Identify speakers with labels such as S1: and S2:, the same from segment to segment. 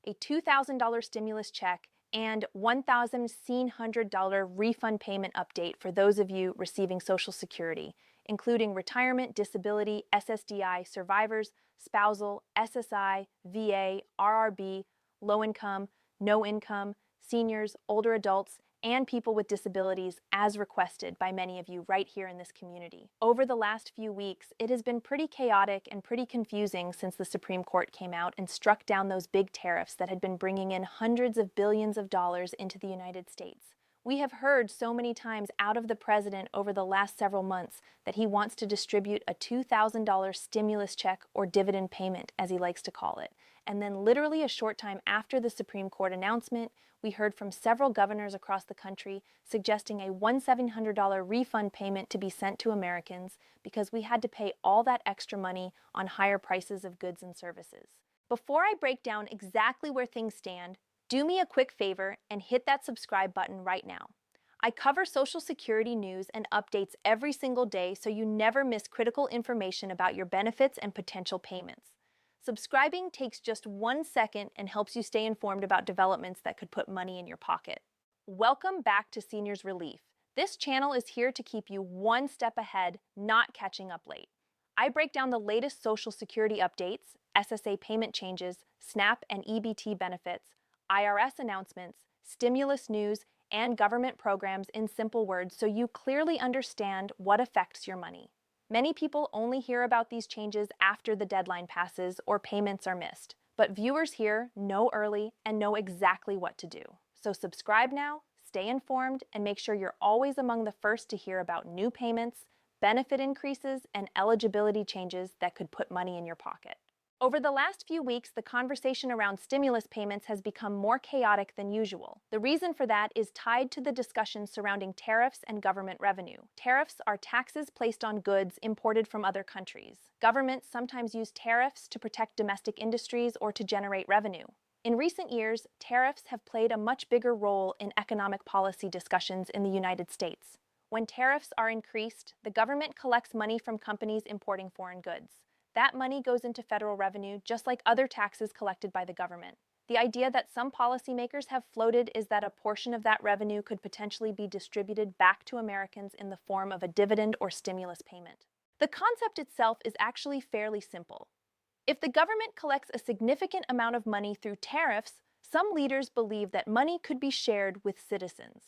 S1: a $2,000 stimulus check, and $1,100 refund payment update for those of you receiving Social Security, including retirement, disability, SSDI survivors, spousal, SSI, VA, RRB, low income, no income, seniors, older adults, and people with disabilities as requested by many of you right here in this community. Over the last few weeks, it has been pretty chaotic and pretty confusing since the Supreme Court came out and struck down those big tariffs that had been bringing in hundreds of billions of dollars into the United States. We have heard so many times out of the president over the last several months that he wants to distribute a $2,000 stimulus check or dividend payment, as he likes to call it. And then literally a short time after the Supreme Court announcement, we heard from several governors across the country suggesting a $1,700 refund payment to be sent to Americans because we had to pay all that extra money on higher prices of goods and services. Before I break down exactly where things stand, do me a quick favor and hit that subscribe button right now. I cover Social Security news and updates every single day so you never miss critical information about your benefits and potential payments. Subscribing takes just 1 second and helps you stay informed about developments that could put money in your pocket. Welcome back to Seniors Relief. This channel is here to keep you one step ahead, not catching up late. I break down the latest Social Security updates, SSA payment changes, SNAP and EBT benefits, IRS announcements, stimulus news, and government programs in simple words so you clearly understand what affects your money. Many people only hear about these changes after the deadline passes or payments are missed, but viewers here know early and know exactly what to do. So subscribe now, stay informed, and make sure you're always among the first to hear about new payments, benefit increases, and eligibility changes that could put money in your pocket. Over the last few weeks, the conversation around stimulus payments has become more chaotic than usual. The reason for that is tied to the discussion surrounding tariffs and government revenue. Tariffs are taxes placed on goods imported from other countries. Governments sometimes use tariffs to protect domestic industries or to generate revenue. In recent years, tariffs have played a much bigger role in economic policy discussions in the United States. When tariffs are increased, the government collects money from companies importing foreign goods. That money goes into federal revenue just like other taxes collected by the government. The idea that some policymakers have floated is that a portion of that revenue could potentially be distributed back to Americans in the form of a dividend or stimulus payment. The concept itself is actually fairly simple. If the government collects a significant amount of money through tariffs, some leaders believe that money could be shared with citizens.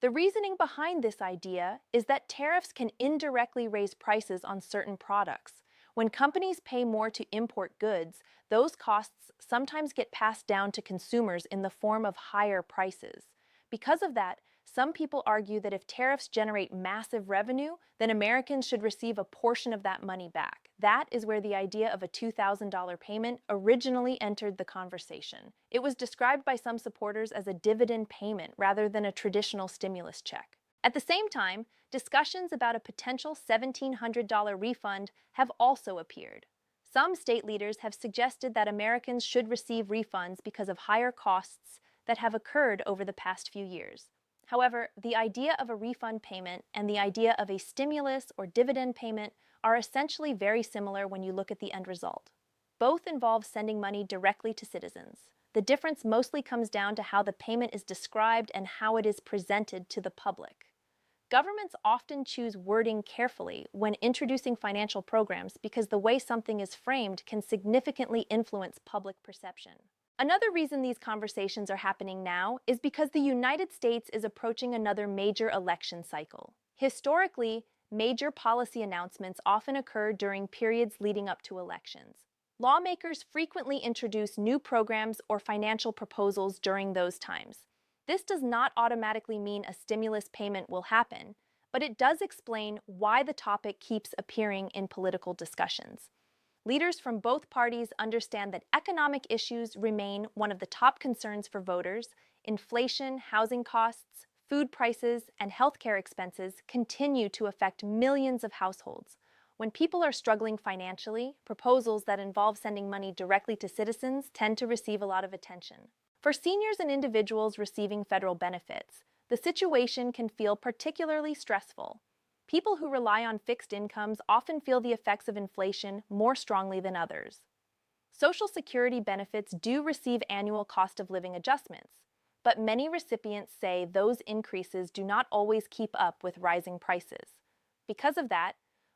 S1: The reasoning behind this idea is that tariffs can indirectly raise prices on certain products. When companies pay more to import goods, those costs sometimes get passed down to consumers in the form of higher prices. Because of that, some people argue that if tariffs generate massive revenue, then Americans should receive a portion of that money back. That is where the idea of a $2,000 payment originally entered the conversation. It was described by some supporters as a dividend payment rather than a traditional stimulus check. At the same time, discussions about a potential $1,700 refund have also appeared. Some state leaders have suggested that Americans should receive refunds because of higher costs that have occurred over the past few years. However, the idea of a refund payment and the idea of a stimulus or dividend payment are essentially very similar when you look at the end result. Both involve sending money directly to citizens. The difference mostly comes down to how the payment is described and how it is presented to the public. Governments often choose wording carefully when introducing financial programs because the way something is framed can significantly influence public perception. Another reason these conversations are happening now is because the United States is approaching another major election cycle. Historically, major policy announcements often occur during periods leading up to elections. Lawmakers frequently introduce new programs or financial proposals during those times. This does not automatically mean a stimulus payment will happen, but it does explain why the topic keeps appearing in political discussions. Leaders from both parties understand that economic issues remain one of the top concerns for voters. Inflation, housing costs, food prices, and healthcare expenses continue to affect millions of households. When people are struggling financially, proposals that involve sending money directly to citizens tend to receive a lot of attention. For seniors and individuals receiving federal benefits, the situation can feel particularly stressful. People who rely on fixed incomes often feel the effects of inflation more strongly than others. Social Security benefits do receive annual cost of living adjustments, but many recipients say those increases do not always keep up with rising prices. Because of that,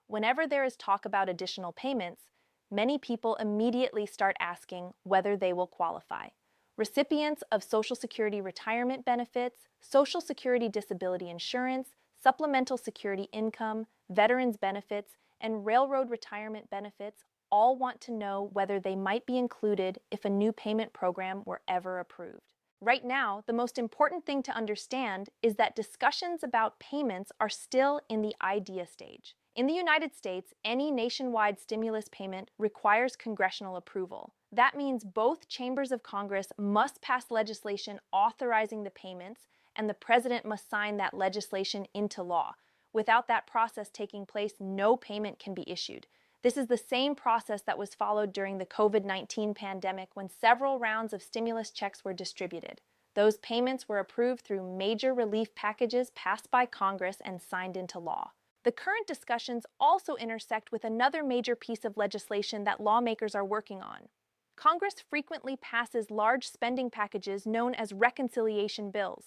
S1: whenever there is talk about additional payments, many people immediately start asking whether they will qualify. Recipients of Social Security retirement benefits, Social Security disability insurance, supplemental security income, veterans benefits, and railroad retirement benefits all want to know whether they might be included if a new payment program were ever approved. Right now, the most important thing to understand is that discussions about payments are still in the idea stage. In the United States, any nationwide stimulus payment requires congressional approval. That means both chambers of Congress must pass legislation authorizing the payments, and the president must sign that legislation into law. Without that process taking place, no payment can be issued. This is the same process that was followed during the COVID-19 pandemic when several rounds of stimulus checks were distributed. Those payments were approved through major relief packages passed by Congress and signed into law. The current discussions also intersect with another major piece of legislation that lawmakers are working on. Congress frequently passes large spending packages known as reconciliation bills.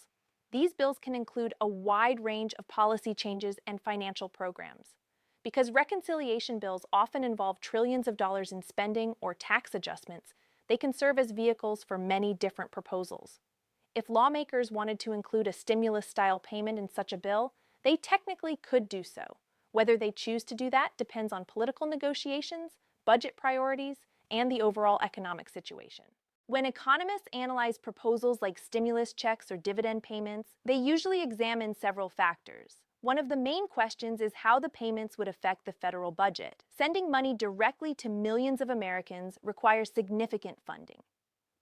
S1: These bills can include a wide range of policy changes and financial programs. Because reconciliation bills often involve trillions of dollars in spending or tax adjustments, they can serve as vehicles for many different proposals. If lawmakers wanted to include a stimulus-style payment in such a bill, they technically could do so. Whether they choose to do that depends on political negotiations, budget priorities, and the overall economic situation. When economists analyze proposals like stimulus checks or dividend payments, they usually examine several factors. One of the main questions is how the payments would affect the federal budget. Sending money directly to millions of Americans requires significant funding.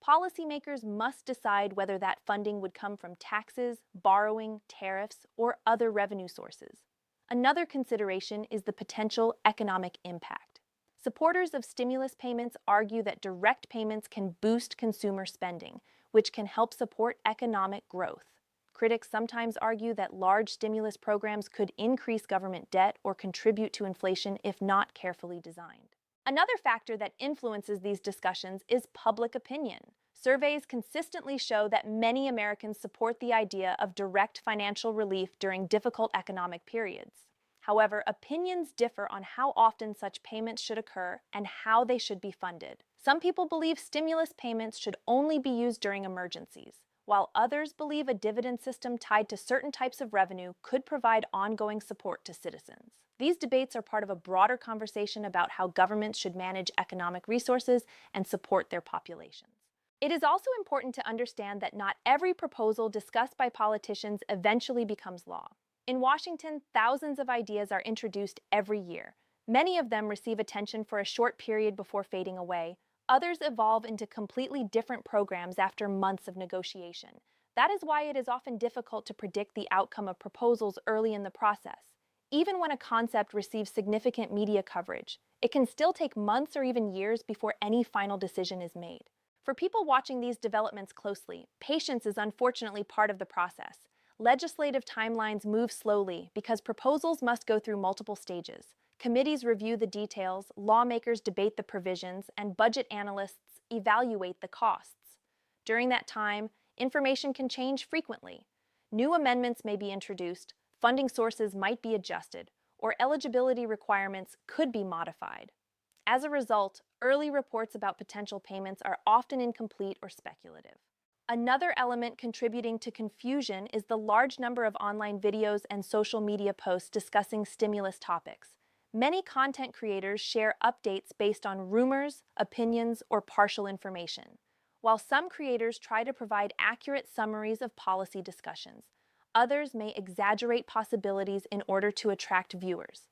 S1: Policymakers must decide whether that funding would come from taxes, borrowing, tariffs, or other revenue sources. Another consideration is the potential economic impact. Supporters of stimulus payments argue that direct payments can boost consumer spending, which can help support economic growth. Critics sometimes argue that large stimulus programs could increase government debt or contribute to inflation if not carefully designed. Another factor that influences these discussions is public opinion. Surveys consistently show that many Americans support the idea of direct financial relief during difficult economic periods. However, opinions differ on how often such payments should occur and how they should be funded. Some people believe stimulus payments should only be used during emergencies, while others believe a dividend system tied to certain types of revenue could provide ongoing support to citizens. These debates are part of a broader conversation about how governments should manage economic resources and support their populations. It is also important to understand that not every proposal discussed by politicians eventually becomes law. In Washington, thousands of ideas are introduced every year. Many of them receive attention for a short period before fading away. Others evolve into completely different programs after months of negotiation. That is why it is often difficult to predict the outcome of proposals early in the process. Even when a concept receives significant media coverage, it can still take months or even years before any final decision is made. For people watching these developments closely, patience is unfortunately part of the process. Legislative timelines move slowly because proposals must go through multiple stages. Committees review the details, lawmakers debate the provisions, and budget analysts evaluate the costs. During that time, information can change frequently. New amendments may be introduced, funding sources might be adjusted, or eligibility requirements could be modified. As a result, early reports about potential payments are often incomplete or speculative. Another element contributing to confusion is the large number of online videos and social media posts discussing stimulus topics. Many content creators share updates based on rumors, opinions, or partial information, while some creators try to provide accurate summaries of policy discussions. Others may exaggerate possibilities in order to attract viewers.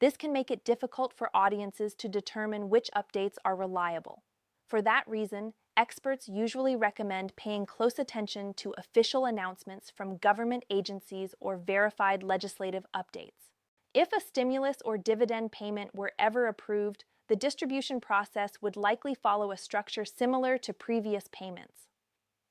S1: This can make it difficult for audiences to determine which updates are reliable. For that reason, experts usually recommend paying close attention to official announcements from government agencies or verified legislative updates. If a stimulus or dividend payment were ever approved, the distribution process would likely follow a structure similar to previous payments.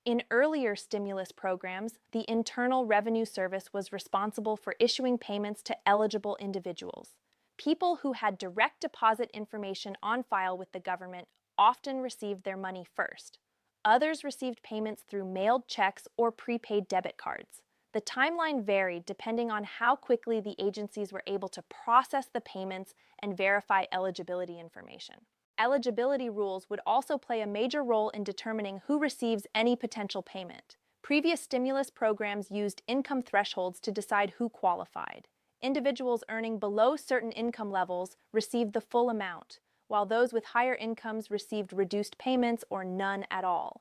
S1: In earlier stimulus programs, the Internal Revenue Service was responsible for issuing payments to eligible individuals. People who had direct deposit information on file with the government often received their money first. Others received payments through mailed checks or prepaid debit cards. The timeline varied depending on how quickly the agencies were able to process the payments and verify eligibility information. Eligibility rules would also play a major role in determining who receives any potential payment. Previous stimulus programs used income thresholds to decide who qualified. Individuals earning below certain income levels received the full amount, while those with higher incomes received reduced payments or none at all.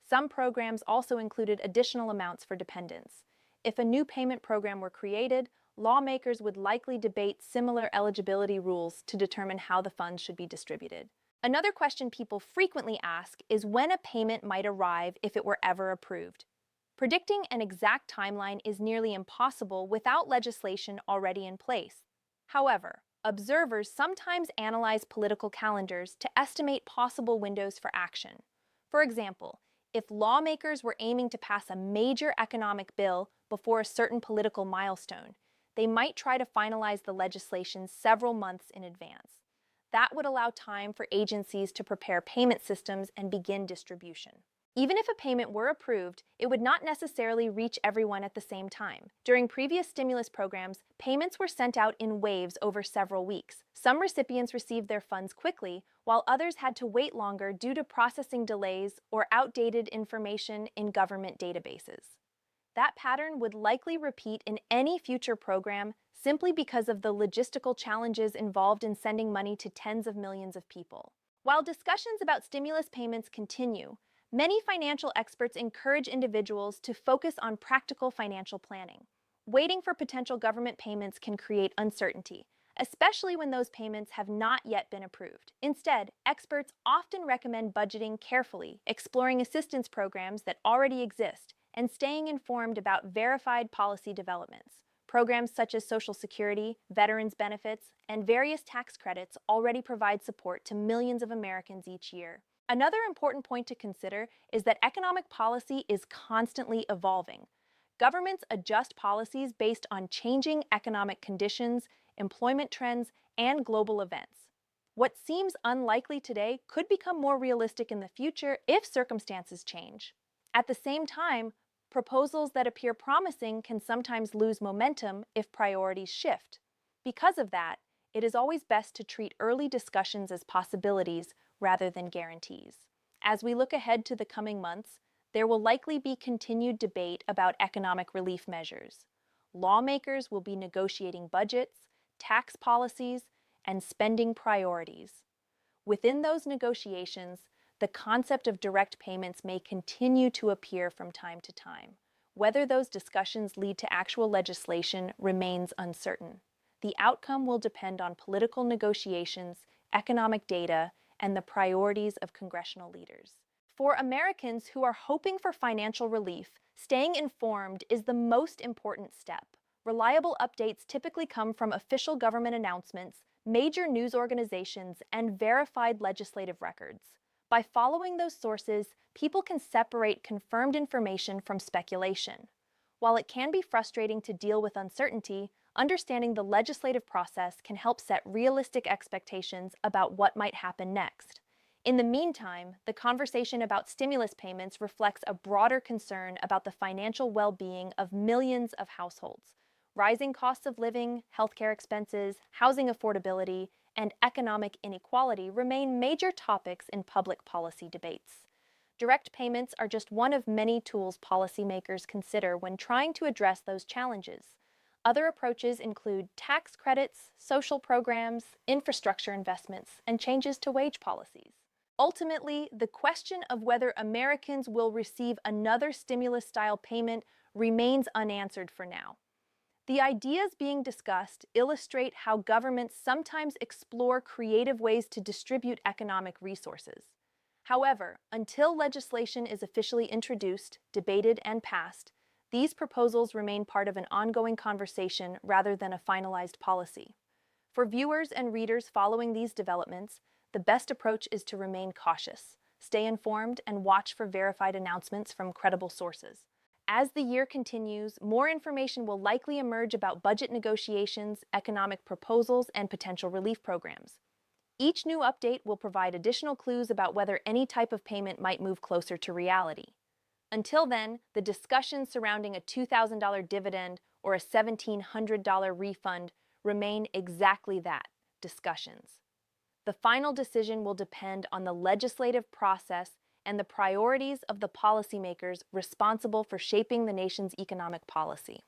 S1: Some programs also included additional amounts for dependents. If a new payment program were created, lawmakers would likely debate similar eligibility rules to determine how the funds should be distributed. Another question people frequently ask is when a payment might arrive if it were ever approved. Predicting an exact timeline is nearly impossible without legislation already in place. However, observers sometimes analyze political calendars to estimate possible windows for action. For example, if lawmakers were aiming to pass a major economic bill before a certain political milestone, they might try to finalize the legislation several months in advance. That would allow time for agencies to prepare payment systems and begin distribution. Even if a payment were approved, it would not necessarily reach everyone at the same time. During previous stimulus programs, payments were sent out in waves over several weeks. Some recipients received their funds quickly, while others had to wait longer due to processing delays or outdated information in government databases. That pattern would likely repeat in any future program simply because of the logistical challenges involved in sending money to tens of millions of people. While discussions about stimulus payments continue, many financial experts encourage individuals to focus on practical financial planning. Waiting for potential government payments can create uncertainty, especially when those payments have not yet been approved. Instead, experts often recommend budgeting carefully, exploring assistance programs that already exist, and staying informed about verified policy developments. Programs such as Social Security, veterans benefits, and various tax credits already provide support to millions of Americans each year. Another important point to consider is that economic policy is constantly evolving. Governments adjust policies based on changing economic conditions, employment trends, and global events. What seems unlikely today could become more realistic in the future if circumstances change. At the same time, proposals that appear promising can sometimes lose momentum if priorities shift. Because of that, it is always best to treat early discussions as possibilities rather than guarantees. As we look ahead to the coming months, there will likely be continued debate about economic relief measures. Lawmakers will be negotiating budgets, tax policies, and spending priorities. Within those negotiations, the concept of direct payments may continue to appear from time to time. Whether those discussions lead to actual legislation remains uncertain. The outcome will depend on political negotiations, economic data, and the priorities of congressional leaders. For Americans who are hoping for financial relief, staying informed is the most important step. Reliable updates typically come from official government announcements, major news organizations, and verified legislative records. By following those sources, people can separate confirmed information from speculation. While it can be frustrating to deal with uncertainty, understanding the legislative process can help set realistic expectations about what might happen next. In the meantime, the conversation about stimulus payments reflects a broader concern about the financial well-being of millions of households. Rising costs of living, healthcare expenses, housing affordability, and economic inequality remain major topics in public policy debates. Direct payments are just one of many tools policymakers consider when trying to address those challenges. Other approaches include tax credits, social programs, infrastructure investments, and changes to wage policies. Ultimately, the question of whether Americans will receive another stimulus-style payment remains unanswered for now. The ideas being discussed illustrate how governments sometimes explore creative ways to distribute economic resources. However, until legislation is officially introduced, debated, and passed, these proposals remain part of an ongoing conversation rather than a finalized policy. For viewers and readers following these developments, the best approach is to remain cautious, stay informed, and watch for verified announcements from credible sources. As the year continues, more information will likely emerge about budget negotiations, economic proposals, and potential relief programs. Each new update will provide additional clues about whether any type of payment might move closer to reality. Until then, the discussions surrounding a $2,000 dividend or a $1,700 refund remain exactly that, discussions. The final decision will depend on the legislative process and the priorities of the policymakers responsible for shaping the nation's economic policy.